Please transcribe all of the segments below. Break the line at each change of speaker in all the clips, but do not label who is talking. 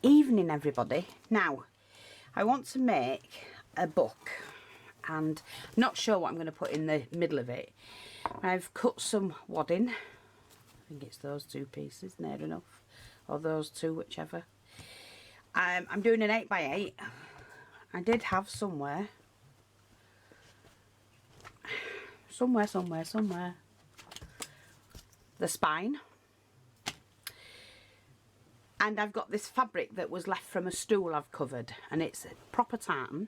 Evening, everybody. Now, I want to make a book, and I'm not sure what I'm going to put in the middle of it. I've cut some wadding. I think it's those two pieces, near enough, or those two, whichever. I'm doing an 8x8. I did have somewhere, the spine. And I've got this fabric that was left from a stool I've covered, and it's proper tartan,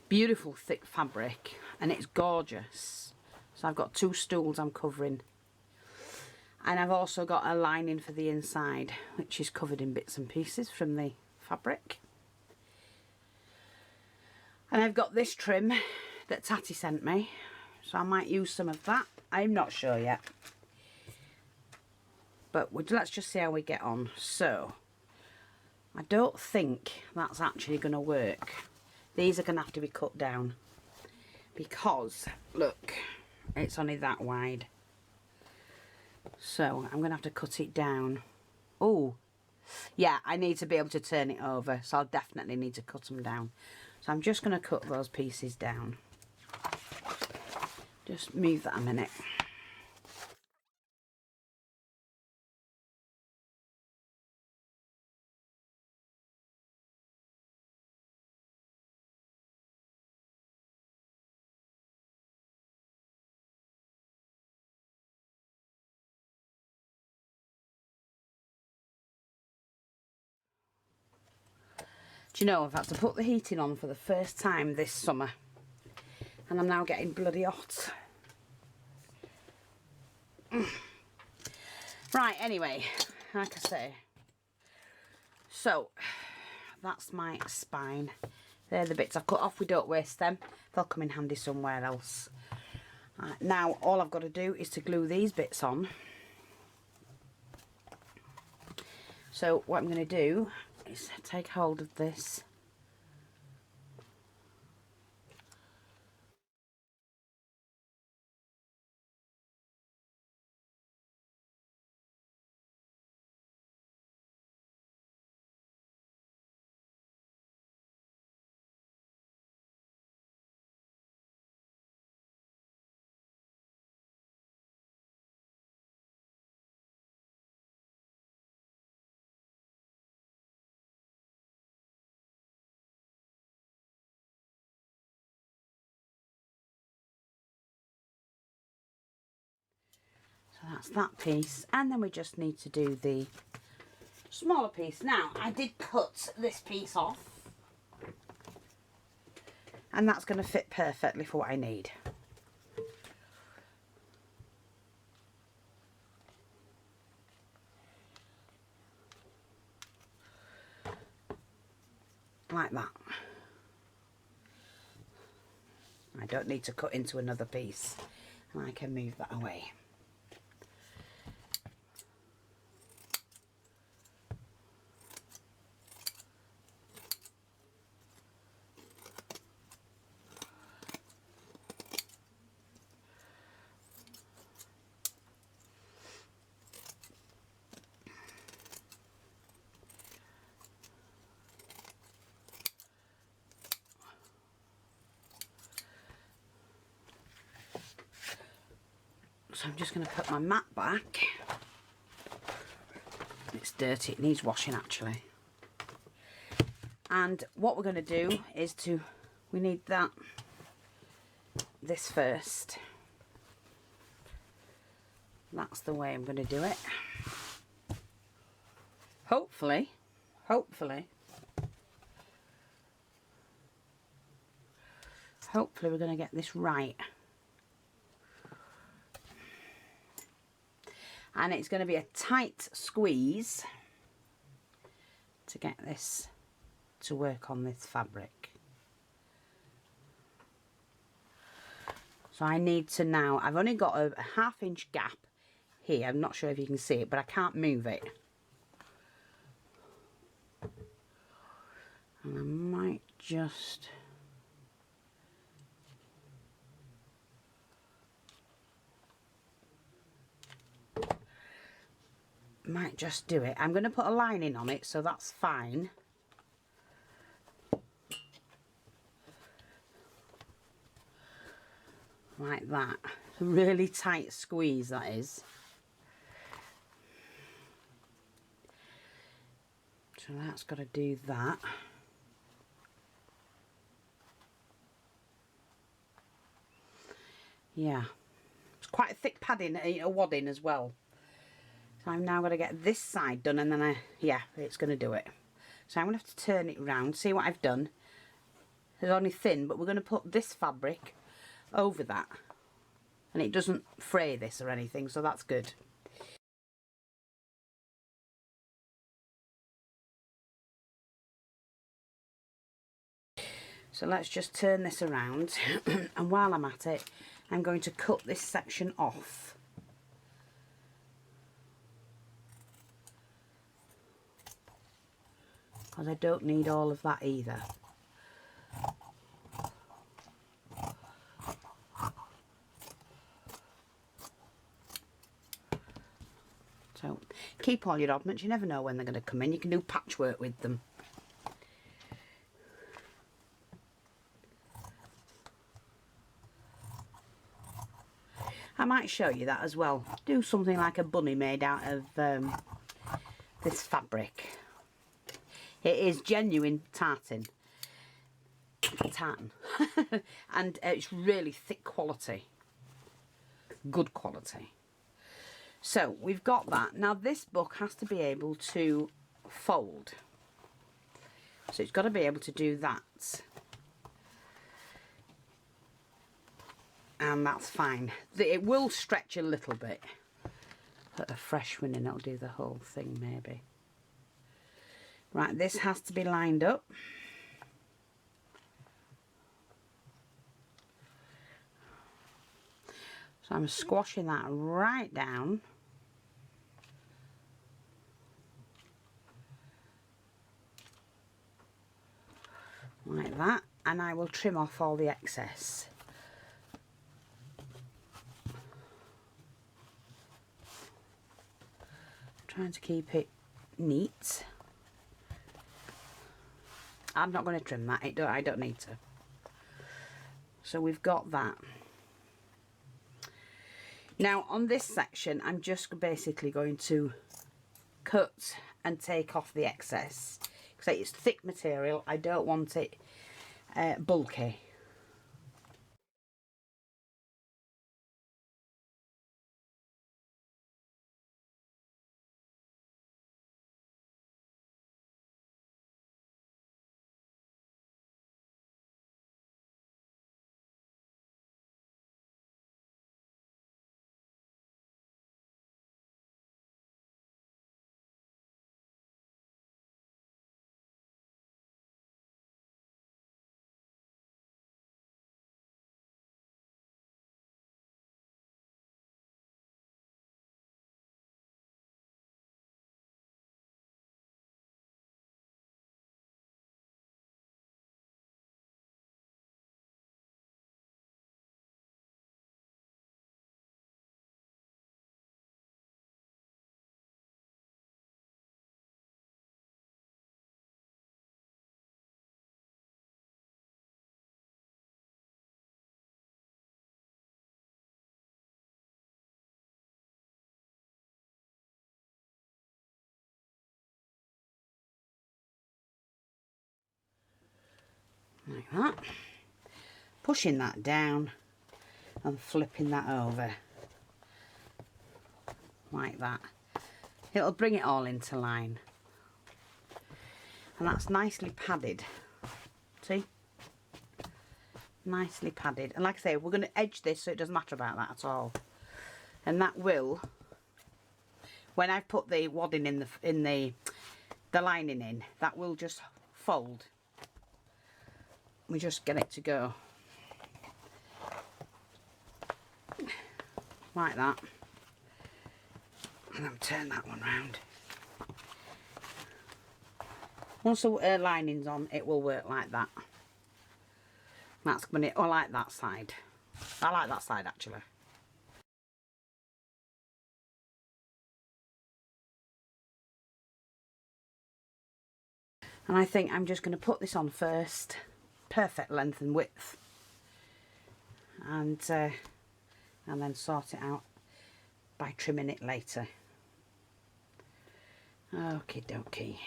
beautiful thick fabric, and it's gorgeous. So I've got 2 stools I'm covering, and I've also got a lining for the inside, which is covered in bits and pieces from the fabric. And I've got this trim that Tatty sent me, so I might use some of that. I'm not sure yet. But let's just see how we get on. So, I don't think that's actually going to work. These are going to have to be cut down. Because, look, it's only that wide. So, I'm going to have to cut it down. Oh, yeah, I need to be able to turn it over. So, I'll definitely need to cut them down. So, I'm just going to cut those pieces down. Just move that a minute. Do you know, I've had to put the heating on for the first time this summer, and I'm now getting bloody hot. Right, anyway, like I say, so that's my spine. They're the bits I've cut off. We don't waste them. They'll come in handy somewhere else. Now all I've got to do is to glue these bits on. So what I'm going to do is take hold of this. So that's that piece, and then we just need to do the smaller piece. Now, I did cut this piece off, and that's going to fit perfectly for what I need. Like that. I don't need to cut into another piece, and I can move that away. So I'm just going to put my mat back. It's dirty, it needs washing actually. And what we're going to do is we need this first. That's the way I'm going to do it. Hopefully we're going to get this right. And it's going to be a tight squeeze to get this to work on this fabric. So I need to now, I've only got a 1/2 inch gap here. I'm not sure if you can see it, but I can't move it. And I might just... might just do it. I'm going to put a lining on it, so that's fine. Like that. Really tight squeeze, that is. So that's got to do that. Yeah. It's quite a thick padding, a wadding as well. So I'm now going to get this side done, and then yeah, it's going to do it. So I'm going to have to turn it round, see what I've done. It's only thin, but we're going to put this fabric over that. And it doesn't fray this or anything, so that's good. So let's just turn this around. And while I'm at it, I'm going to cut this section off. Because I don't need all of that either. So keep all your oddments, you never know when they're going to come in. You can do patchwork with them. I might show you that as well. Do something like a bunny made out of this fabric. It is genuine tartan. And it's really thick quality. Good quality. So we've got that. Now this book has to be able to fold. So it's got to be able to do that. And that's fine. It will stretch a little bit. Put a fresh one in, it'll do the whole thing maybe. Right, this has to be lined up. So I'm squashing that right down. Like that. And I will trim off all the excess. Trying to keep it neat. I'm not going to trim that. I don't need to. So we've got that. Now on this section, I'm just basically going to cut and take off the excess. Because it's thick material. I don't want it bulky. Like that. Pushing that down and flipping that over. Like that. It'll bring it all into line. And that's nicely padded. See? Nicely padded. And like I say, we're going to edge this so it doesn't matter about that at all. And that will, when I've put the wadding in the lining in, that will just fold. We just get it to go. Like that. And then turn that one round. Once the lining's on, it will work like that. That's when it, I like that side. I like that side actually. And I think I'm just going to put this on first, perfect length and width, and then sort it out by trimming it later. Okie dokie.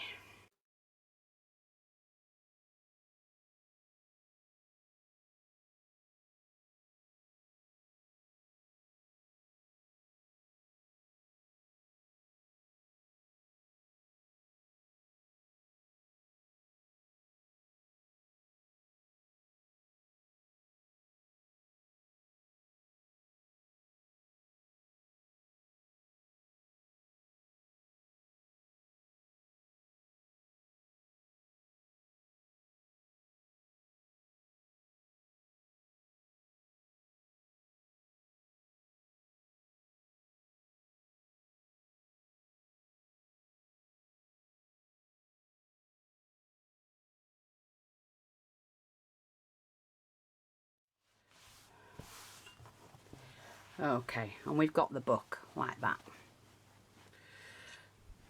Okay, and we've got the book like that.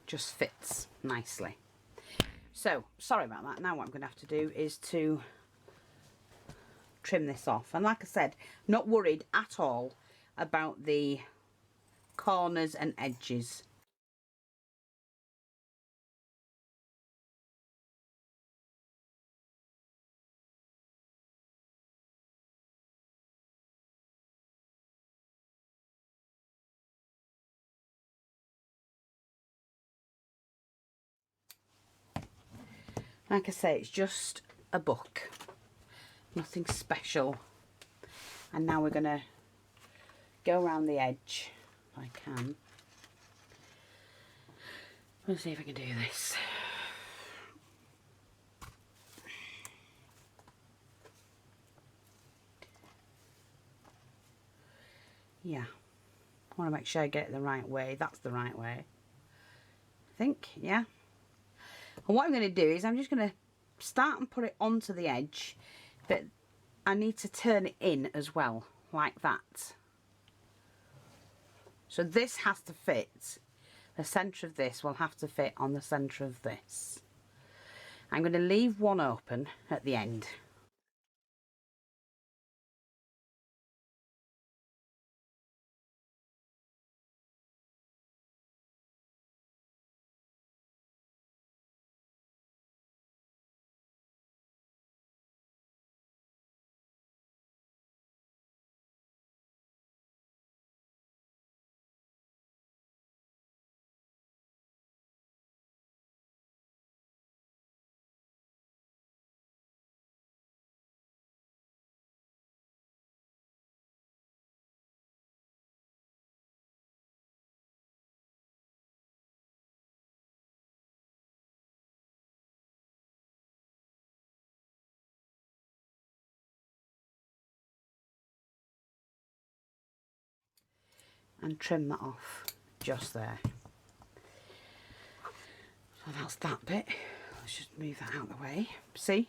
Just fits nicely. So, sorry about that. Now what I'm going to have to do is to trim this off. And like I said, not worried at all about the corners and edges. Like I say, it's just a book, nothing special. And now we're going to go around the edge if I can. Let's see if I can do this. Yeah, I want to make sure I get it the right way. That's the right way, I think. Yeah. And what I'm going to do is I'm just going to start and put it onto the edge, but I need to turn it in as well, like that. So this has to fit, the centre of this will have to fit on the centre of this. I'm going to leave one open at the end. And trim that off just there. So that's that bit. Let's just move that out of the way. See?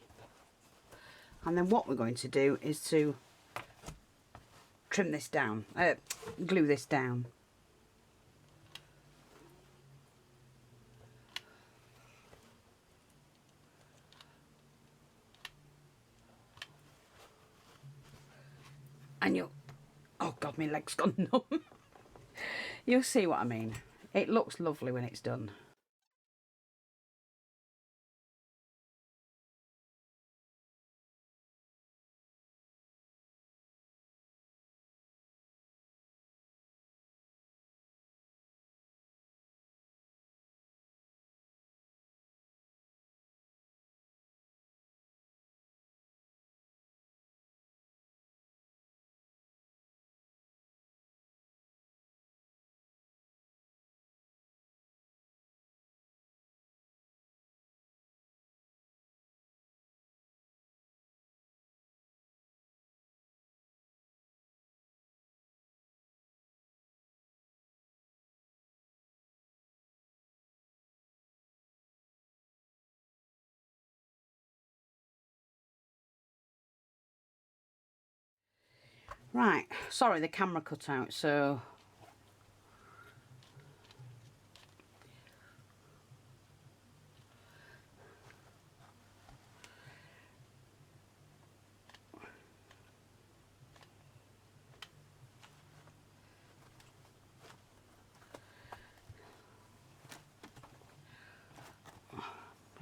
And then what we're going to do is to trim this down, glue this down. And you'll, oh God, my leg's gone numb. You'll see what I mean. It looks lovely when it's done. Right, sorry, the camera cut out, so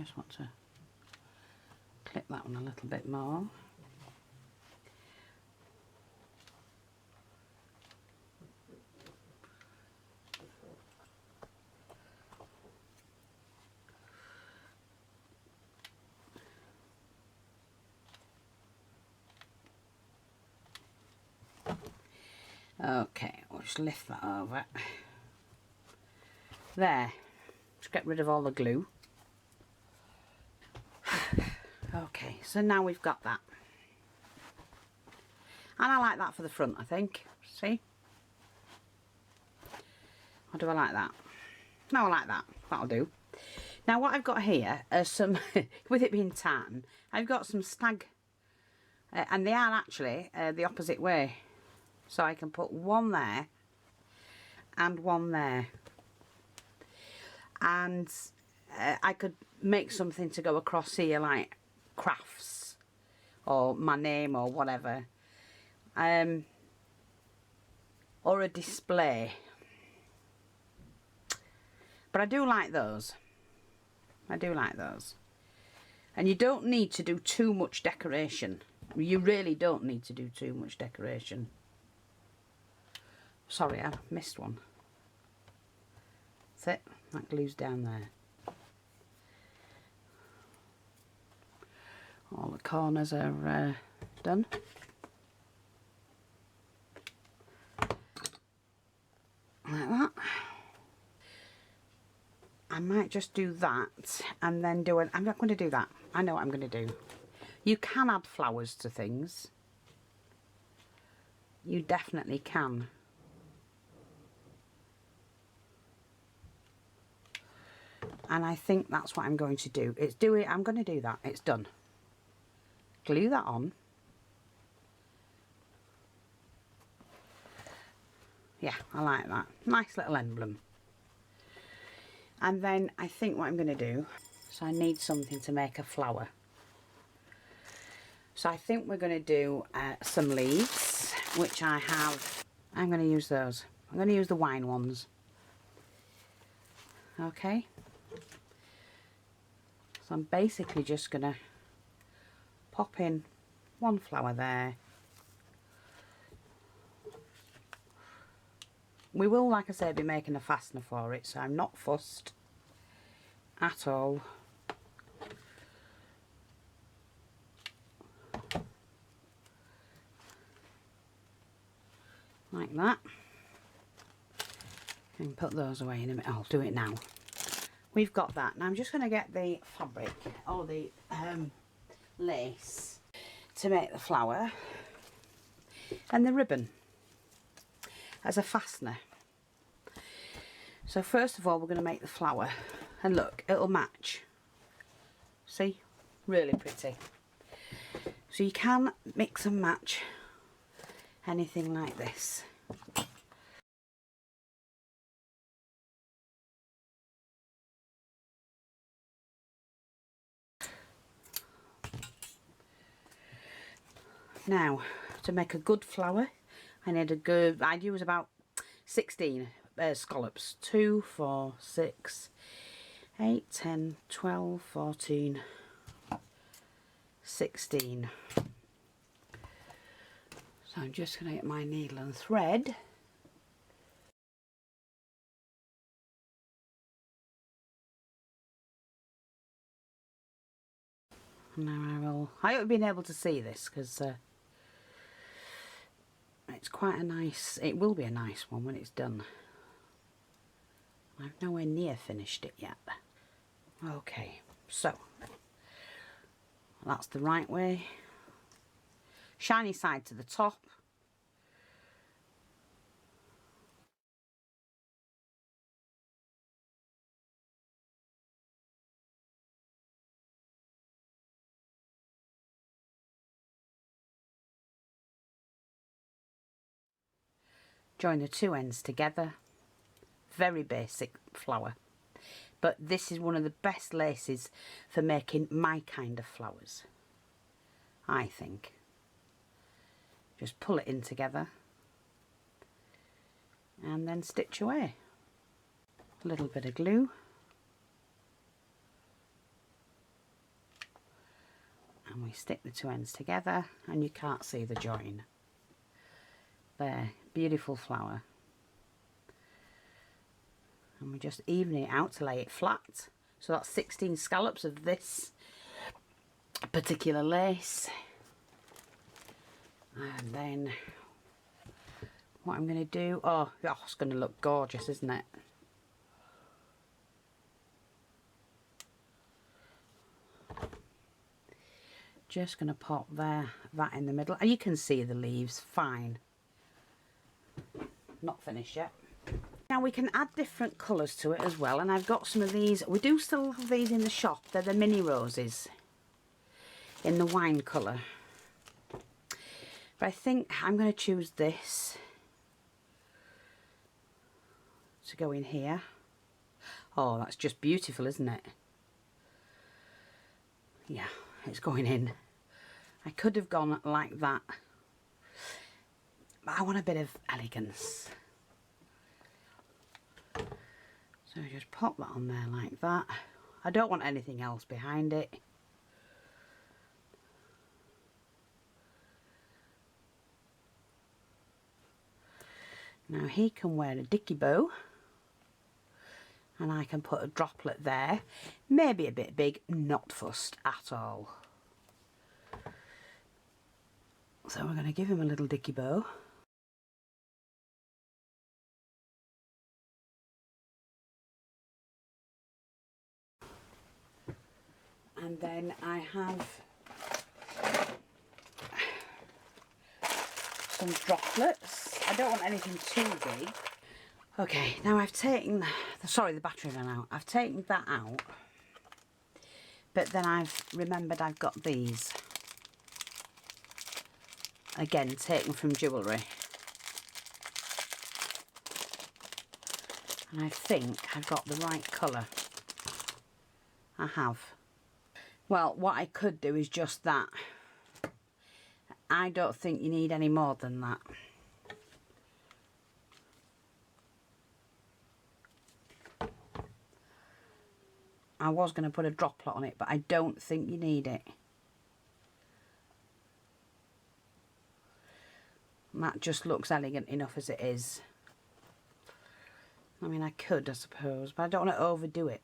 Just want to clip that one a little bit more. Okay, we'll just lift that over. There. Just get rid of all the glue. Okay, so now we've got that. And I like that for the front, I think. See? Or do I like that? No, I like that. That'll do. Now what I've got here are some, with it being tan, I've got some Stag, and they are actually the opposite way. So I can put one there and one there. And I could make something to go across here like crafts or my name or whatever. Or a display. But I do like those. I do like those. And you don't need to do too much decoration. You really don't need to do too much decoration. Sorry, I missed one. That's it. That glue's down there. All the corners are done. Like that. I might just do that and then do it. I'm not going to do that. I know what I'm going to do. You can add flowers to things. You definitely can. And I think that's what I'm going to do. I'm going to do that. It's done. Glue that on. Yeah, I like that. Nice little emblem. And then I think what I'm going to do, so I need something to make a flower. So I think we're going to do some leaves, which I have. I'm going to use those. I'm going to use the wine ones. Okay. So I'm basically just going to pop in one flower there. We will, like I say, be making a fastener for it, so I'm not fussed at all. Like that. And put those away in a minute. I'll do it now. We've got that. Now I'm just going to get the fabric, or the lace, to make the flower. And the ribbon as a fastener. So first of all we're going to make the flower, and look, it'll match. See? Really pretty. So you can mix and match anything like this. Now, to make a good flower, I need a good, I'd use about 16 scallops. 2, 4, 6, 8, 10, 12, 14, 16. So I'm just going to get my needle and thread. Now I hope you've been able to see this, because it's quite a nice, it will be a nice one when it's done. I've nowhere near finished it yet. Okay, so that's the right way. Shiny side to the top. Join the two ends together. Very basic flower, but this is one of the best laces for making my kind of flowers, I think. Just pull it in together and then stitch away. A little bit of glue. And we stick the two ends together and you can't see the join. There, beautiful flower. And we just even it out to lay it flat. So that's 16 scallops of this particular lace. And then what I'm going to do, oh, it's going to look gorgeous, isn't it? Just going to pop that in the middle. And you can see the leaves fine. Not finished yet. Now we can add different colours to it as well, and I've got some of these. We do still have these in the shop. They're the mini roses in the wine colour. But I think I'm going to choose this to go in here. Oh, that's just beautiful, isn't it? Yeah, it's going in. I could have gone like that, but I want a bit of elegance. So just pop that on there like that. I don't want anything else behind it. Now he can wear a dicky bow, and I can put a droplet there. Maybe a bit big, not fussed at all. So we're going to give him a little dicky bow. And then I have some droplets. I don't want anything too big. Okay, now I've taken, sorry, the battery ran out. I've taken that out. But then I've remembered I've got these. Again, taken from jewellery. And I think I've got the right colour. I have. Well, what I could do is just that. I don't think you need any more than that. I was going to put a droplet on it, but I don't think you need it. And that just looks elegant enough as it is. I mean, I could, I suppose, but I don't want to overdo it.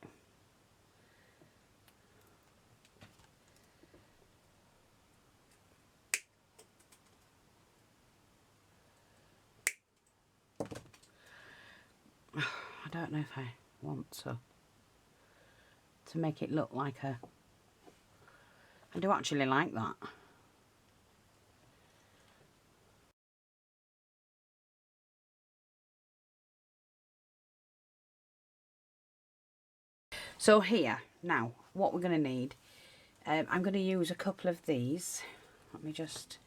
I don't know if I want to make it look like a... I do actually like that. So here, now, what we're going to need, I'm going to use a couple of these. Let me just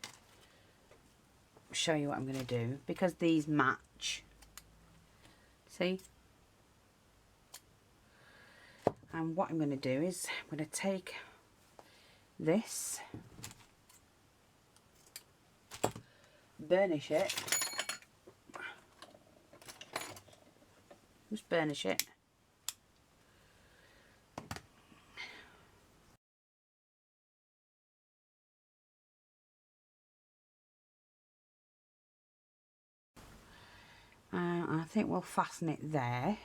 show you what I'm going to do, because these match. See? And what I'm going to do is, I'm going to take this, burnish it, just burnish it. I think we'll fasten it there.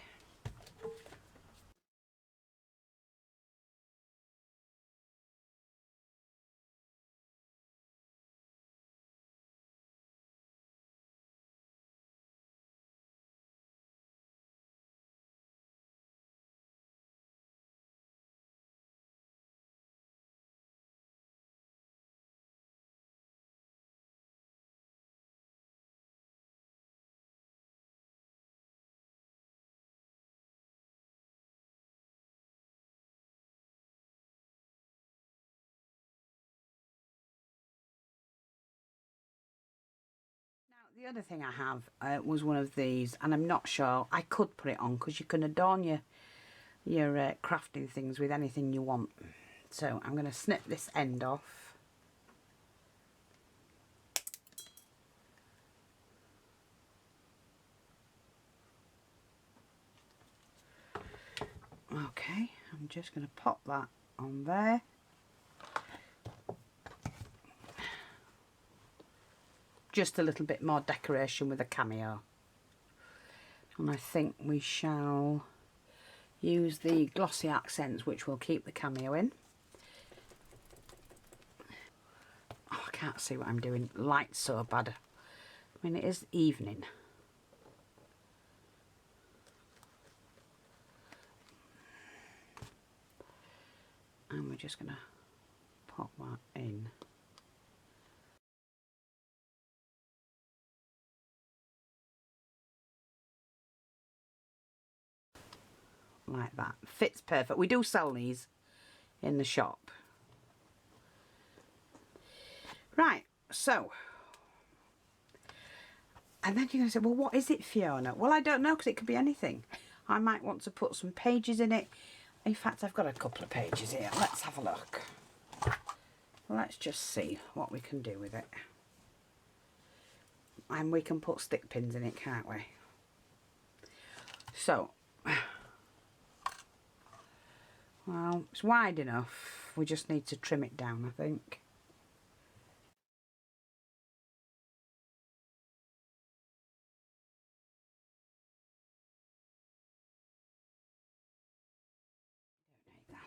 The other thing I have was one of these, and I'm not sure, I could put it on because you can adorn your crafting things with anything you want. So I'm going to snip this end off. Okay, I'm just going to pop that on there. just a little bit more decoration with a cameo. And I think we shall use the glossy accents, which will keep the cameo in. Oh, I can't see what I'm doing. Light's so bad. I mean, it is evening. And we're just going to pop that in. Like that. Fits perfect. We do sell these in the shop. Right, so. And then you're going to say, well, what is it, Fiona? Well, I don't know, because it could be anything. I might want to put some pages in it. In fact, I've got a couple of pages here. Let's have a look. Let's just see what we can do with it. And we can put stick pins in it, can't we? So, well, it's wide enough. We just need to trim it down, I think.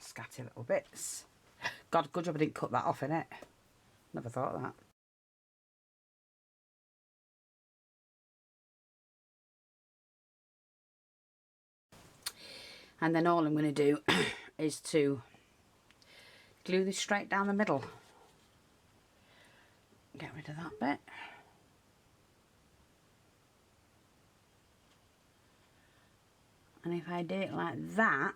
Scatty little bits. God, good job I didn't cut that off, innit? Never thought of that. And then all I'm going to do is to glue this straight down the middle. Get rid of that bit. And if I do it like that,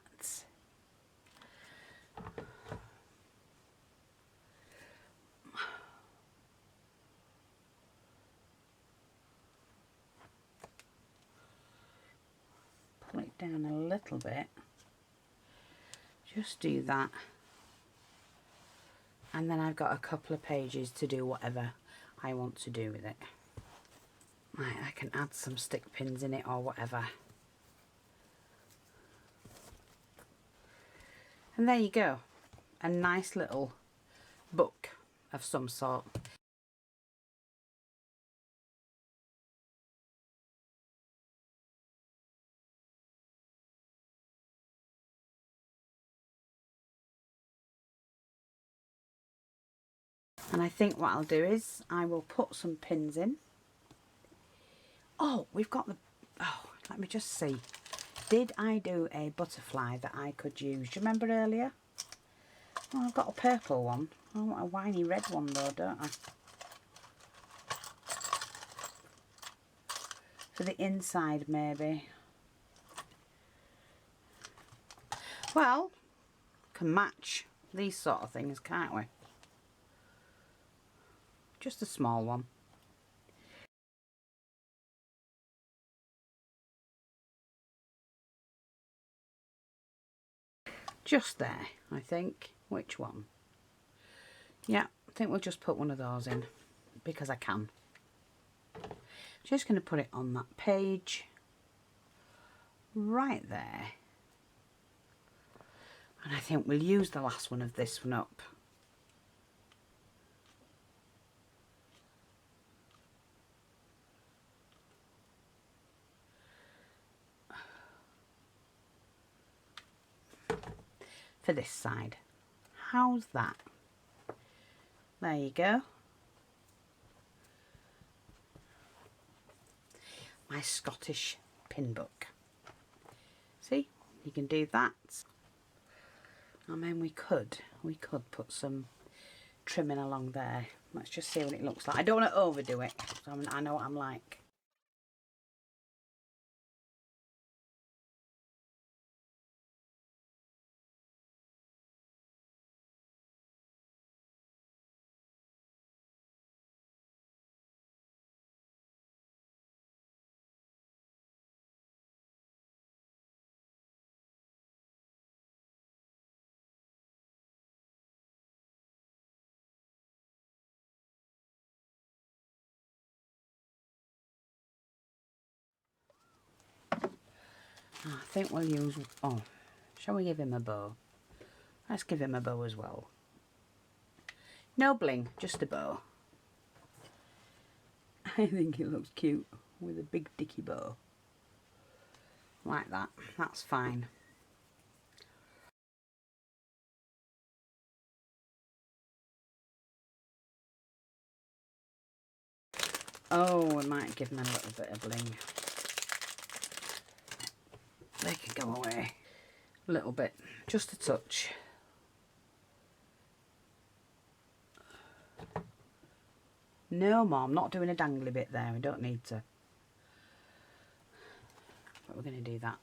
pull it down a little bit, just do that, and then I've got a couple of pages to do whatever I want to do with it. Right, I can add some stick pins in it or whatever. And there you go, a nice little book of some sort. And I think what I'll do is I will put some pins in. Oh, we've got the, oh, let me just see. Did I do a butterfly that I could use? Do you remember earlier? Oh, I've got a purple one. I want a winey red one though, don't I? For the inside, maybe. Well, can match these sort of things, can't we? Just a small one. Just there, I think. Which one? Yeah, I think we'll just put one of those in because I can. Just going to put it on that page right there. And I think we'll use the last one of this one up. For this side. How's that? There you go. My Scottish pin book. See, you can do that. I mean, we could put some trimming along there. Let's just see what it looks like. I don't want to overdo it. I know what I'm like. I think we'll use, oh, shall we give him a bow? Let's give him a bow as well. No bling, just a bow. I think it looks cute with a big dicky bow. Like that. That's fine. Oh, I might give them a little bit of bling. They can go away. A little bit. Just a touch. No, Mom, not doing a dangly bit there. We don't need to. But we're going to do that.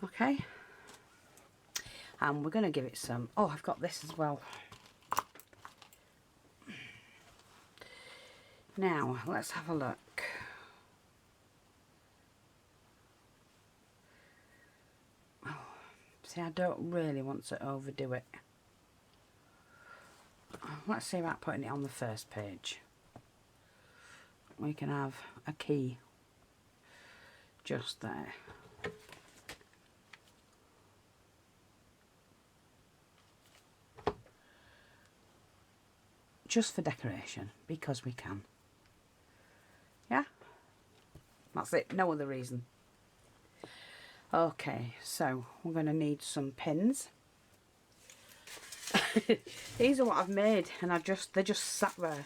Okay. And we're going to give it some... Oh, I've got this as well. Now, let's have a look. Oh, see, I don't really want to overdo it. Let's see about putting it on the first page. We can have a key just there. Just for decoration, because we can. Yeah? That's it, no other reason. Okay, so we're going to need some pins. These are what I've made, and they're just sat there.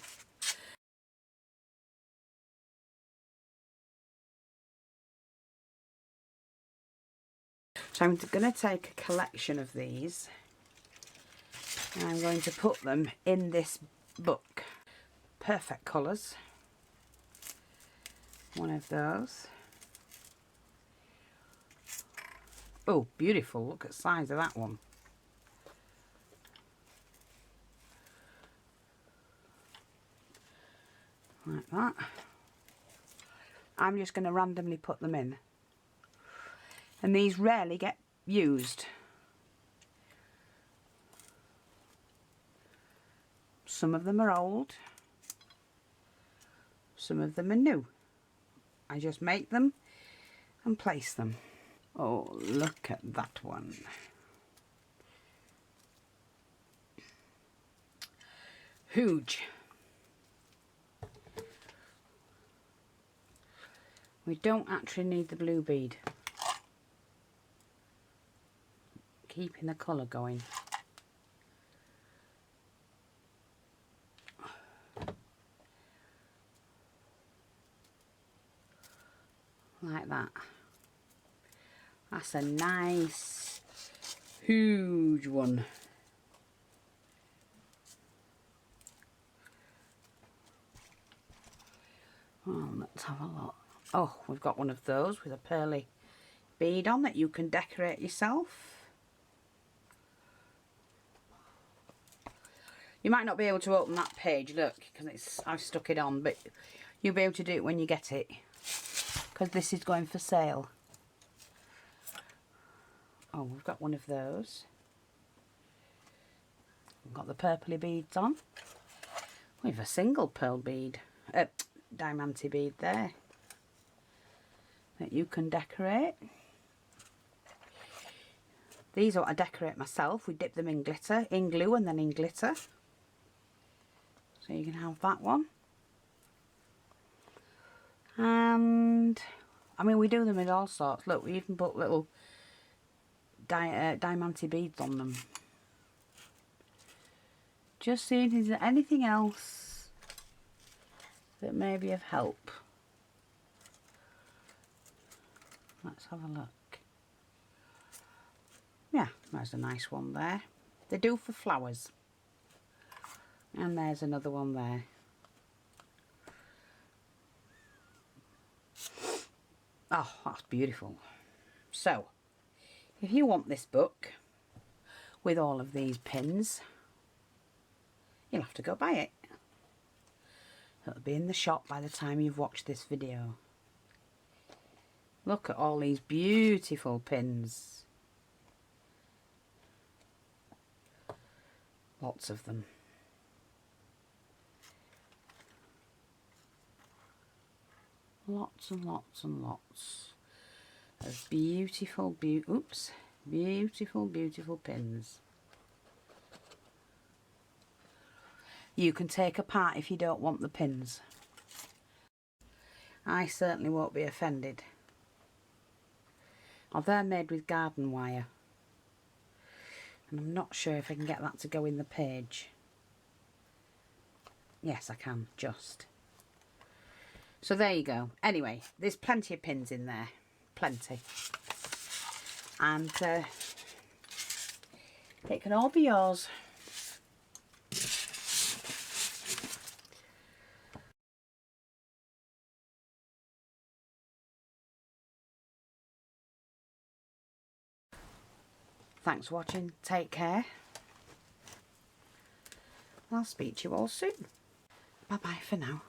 So I'm going to take a collection of these, and I'm going to put them in this book. Perfect colours. One of those. Oh, beautiful. Look at the size of that one. Like that. I'm just going to randomly put them in. And these rarely get used. Some of them are old. Some of them are new. I just make them and place them. Oh, look at that one. Huge. We don't actually need the blue bead. Keeping the colour going. Like that. That's a nice, huge one. Oh, let's have a look. Oh, we've got one of those with a pearly bead on that you can decorate yourself. You might not be able to open that page, look, because I've stuck it on, but you'll be able to do it when you get it, because this is going for sale. Oh, we've got one of those. We've got the purpley beads on. We've a single pearl bead, diamante bead there that you can decorate. These are what I decorate myself. We dip them in glitter, in glue and then in glitter. So you can have that one. And I mean, we do them in all sorts. Look, we even put little diamante beads on them. Just seeing if there's anything else that may be of help. Let's have a look. Yeah, there's a nice one there. They do for flowers. And there's another one there. Oh, that's beautiful. So, if you want this book with all of these pins, you'll have to go buy it. It'll be in the shop by the time you've watched this video. Look at all these beautiful pins. Lots of them. Lots and lots and lots of beautiful, beautiful, beautiful pins. you can take apart if you don't want the pins. I certainly won't be offended. Oh, they're made with garden wire. And I'm not sure if I can get that to go in the page. Yes, I can, just. So there you go. Anyway, there's plenty of pins in there. Plenty. And it can all be yours. Thanks for watching. Take care. I'll speak to you all soon. Bye bye for now.